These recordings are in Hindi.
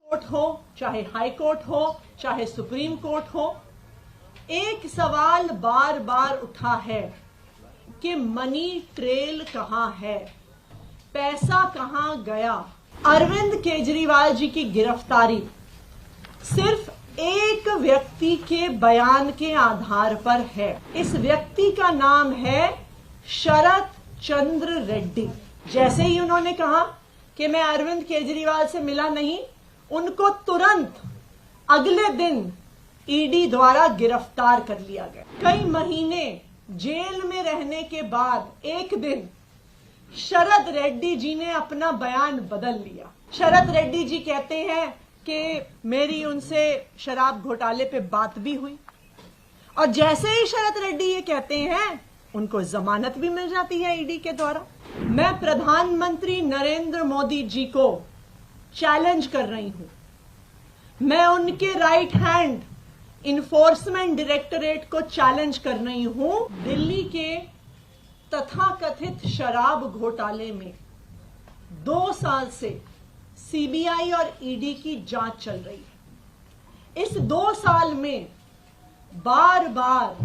कोर्ट हो, चाहे हाई कोर्ट हो, चाहे सुप्रीम कोर्ट हो, एक सवाल बार बार उठा है कि मनी ट्रेल कहां है, पैसा कहां गया। अरविंद केजरीवाल जी की गिरफ्तारी सिर्फ एक व्यक्ति के बयान के आधार पर है। इस व्यक्ति का नाम है शरद चंद्र रेड्डी। जैसे ही उन्होंने कहा कि मैं अरविंद केजरीवाल से मिला नहीं, उनको तुरंत अगले दिन ईडी द्वारा गिरफ्तार कर लिया गया। कई महीने जेल में रहने के बाद एक दिन शरद रेड्डी जी ने अपना बयान बदल लिया। शरद रेड्डी जी कहते हैं कि मेरी उनसे शराब घोटाले पे बात भी हुई, और जैसे ही शरद रेड्डी ये कहते हैं उनको जमानत भी मिल जाती है ईडी के द्वारा। मैं प्रधानमंत्री नरेंद्र मोदी जी को चैलेंज कर रही हूं, मैं उनके राइट हैंड इन्फोर्समेंट डायरेक्टरेट को चैलेंज कर रही हूं। दिल्ली के तथाकथित शराब घोटाले में 2 साल से सीबीआई और ईडी की जांच चल रही है। इस 2 साल में बार बार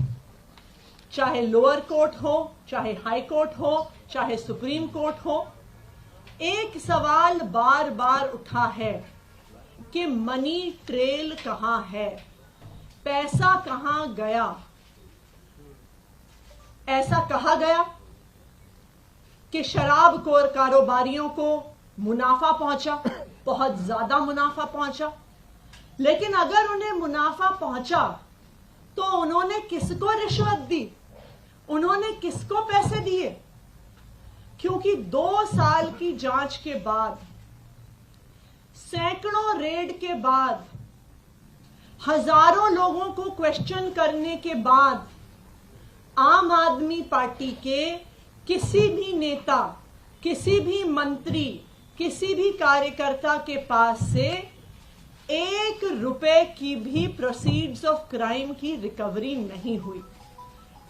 चाहे लोअर कोर्ट हो, चाहे हाई कोर्ट हो, चाहे सुप्रीम कोर्ट हो, एक सवाल बार बार उठा है कि मनी ट्रेल कहां है, पैसा कहां गया। ऐसा कहा गया कि शराब कारोबारियों को मुनाफा पहुंचा, बहुत ज्यादा मुनाफा पहुंचा, लेकिन अगर उन्हें मुनाफा पहुंचा तो उन्होंने किसको रिश्वत दी, उन्होंने किसको पैसे दिए? क्योंकि 2 साल की जांच के बाद, सैकड़ों रेड के बाद, हजारों लोगों को क्वेश्चन करने के बाद आम आदमी पार्टी के किसी भी नेता, किसी भी मंत्री, किसी भी कार्यकर्ता के पास से 1 रुपए की भी प्रोसीड्स ऑफ क्राइम की रिकवरी नहीं हुई।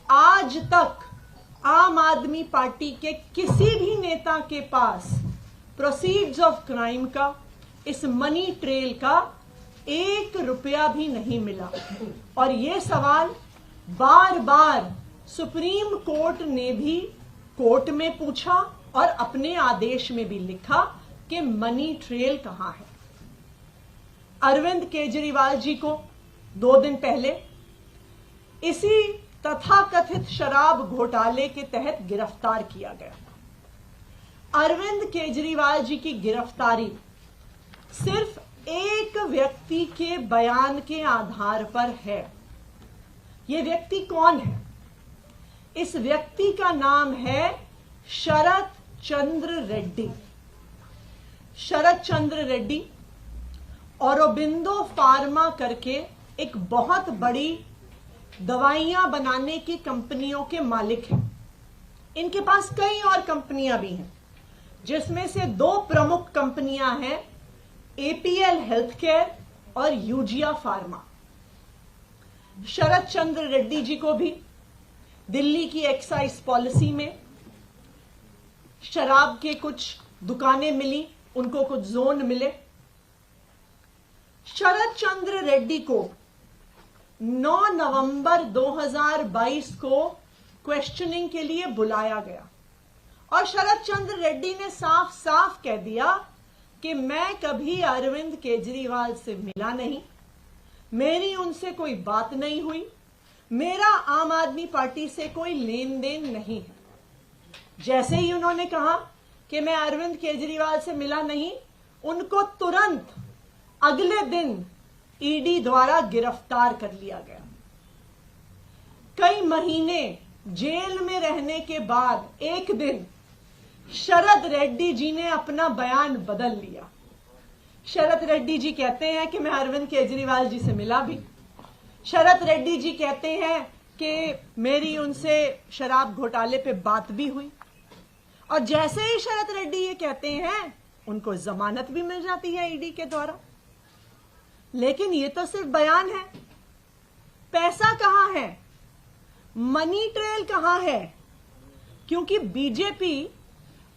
आज तक आम आदमी पार्टी के किसी भी नेता के पास प्रोसीड्स ऑफ क्राइम का, इस मनी ट्रेल का 1 रुपया भी नहीं मिला। और ये सवाल बार बार सुप्रीम कोर्ट ने भी कोर्ट में पूछा और अपने आदेश में भी लिखा कि मनी ट्रेल कहां है। अरविंद केजरीवाल जी को 2 दिन पहले इसी तथाकथित शराब घोटाले के तहत गिरफ्तार किया गया। अरविंद केजरीवाल जी की गिरफ्तारी सिर्फ एक व्यक्ति के बयान के आधार पर है। यह व्यक्ति कौन है? इस व्यक्ति का नाम है शरद चंद्र रेड्डी। शरद चंद्र रेड्डी औरोबिंदो फार्मा करके एक बहुत बड़ी दवाइयां बनाने की कंपनियों के मालिक हैं। इनके पास कई और कंपनियां भी हैं, जिसमें से 2 प्रमुख कंपनियां हैं, एपीएल हेल्थकेयर और यूजिया फार्मा। शरद चंद्र रेड्डी जी को भी दिल्ली की एक्साइज पॉलिसी में शराब के कुछ दुकानें मिली, उनको कुछ जोन मिले। शरद चंद्र रेड्डी को 9 नवंबर 2022 को क्वेश्चनिंग के लिए बुलाया गया, और शरद चंद्र रेड्डी ने साफ साफ कह दिया कि मैं कभी अरविंद केजरीवाल से मिला नहीं, मेरी उनसे कोई बात नहीं हुई, मेरा आम आदमी पार्टी से कोई लेन देन नहीं है। जैसे ही उन्होंने कहा कि मैं अरविंद केजरीवाल से मिला नहीं, उनको तुरंत अगले दिन ईडी द्वारा गिरफ्तार कर लिया गया। कई महीने जेल में रहने के बाद एक दिन शरद रेड्डी जी ने अपना बयान बदल लिया। शरद रेड्डी जी कहते हैं कि मैं अरविंद केजरीवाल जी से मिला भी। शरद रेड्डी जी कहते हैं कि मेरी उनसे शराब घोटाले पे बात भी हुई, और जैसे ही शरद रेड्डी ये कहते हैं उनको जमानत भी मिल जाती है ईडी के द्वारा। लेकिन ये तो सिर्फ बयान है, पैसा कहां है, मनी ट्रेल कहां है? क्योंकि बीजेपी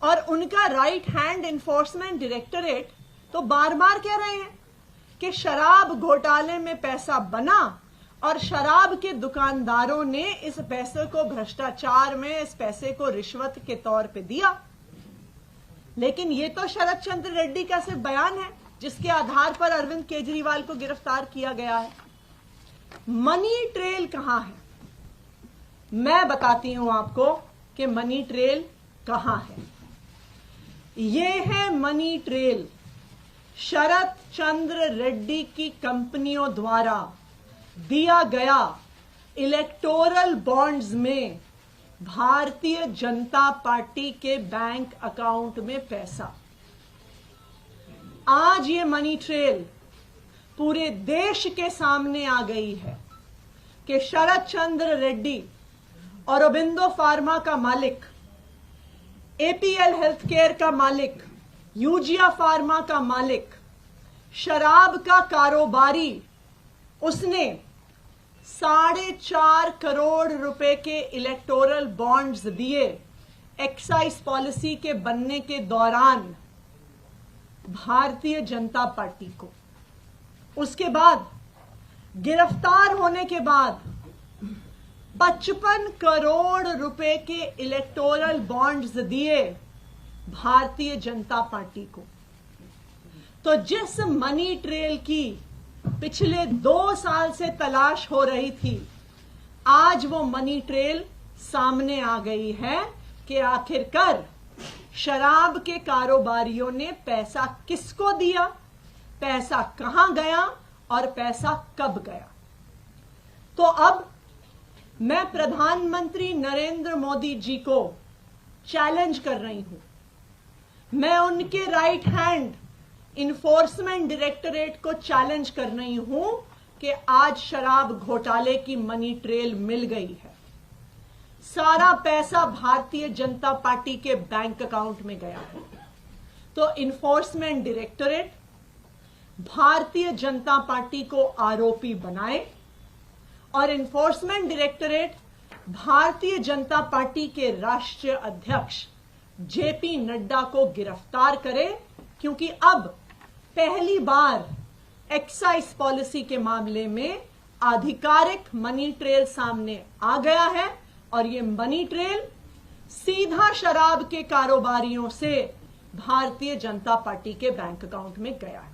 और उनका राइट हैंड इन्फोर्समेंट डायरेक्टरेट तो बार बार कह रहे हैं कि शराब घोटाले में पैसा बना और शराब के दुकानदारों ने इस पैसे को भ्रष्टाचार में, इस पैसे को रिश्वत के तौर पे दिया। लेकिन ये तो शरद चंद्र रेड्डी का सिर्फ बयान है जिसके आधार पर अरविंद केजरीवाल को गिरफ्तार किया गया है। मनी ट्रेल कहां है? मैं बताती हूं आपको कि मनी ट्रेल कहां है। ये है मनी ट्रेल शरद चंद्र रेड्डी की कंपनियों द्वारा दिया गया इलेक्टोरल बॉन्ड्स में भारतीय जनता पार्टी के बैंक अकाउंट में पैसा। आज ये मनी ट्रेल पूरे देश के सामने आ गई है कि शरद चंद्र रेड्डी, औरोबिंदो फार्मा का मालिक, एपीएल हेल्थकेयर का मालिक, यूजिया फार्मा का मालिक, शराब का कारोबारी, उसने 4.5 करोड़ रुपए के इलेक्टोरल बॉन्ड्स दिए एक्साइज पॉलिसी के बनने के दौरान भारतीय जनता पार्टी को। उसके बाद गिरफ्तार होने के बाद 55 करोड़ रुपए के इलेक्टोरल बॉन्ड्स दिए भारतीय जनता पार्टी को। तो जिस मनी ट्रेल की पिछले 2 साल से तलाश हो रही थी, आज वो मनी ट्रेल सामने आ गई है कि आखिरकार शराब के कारोबारियों ने पैसा किसको दिया, पैसा कहां गया और पैसा कब गया। तो अब मैं प्रधानमंत्री नरेंद्र मोदी जी को चैलेंज कर रही हूं। मैं उनके राइट हैंड इन्फोर्समेंट डायरेक्टरेट को चैलेंज कर रही हूं कि आज शराब घोटाले की मनी ट्रेल मिल गई है। सारा पैसा भारतीय जनता पार्टी के बैंक अकाउंट में गया है। तो enforcement directorate Bharatiya Janata party को आरोपी बनाए और enforcement directorate Bharatiya Janata party के राष्ट्रीय अध्यक्ष जेपी नड्डा को गिरफ्तार करे, क्योंकि अब पहली बार एक्साइज पॉलिसी के मामले में आधिकारिक मनी ट्रेल सामने आ गया है और ये मनी ट्रेल सीधा शराब के कारोबारियों से भारतीय जनता पार्टी के बैंक अकाउंट में गया है।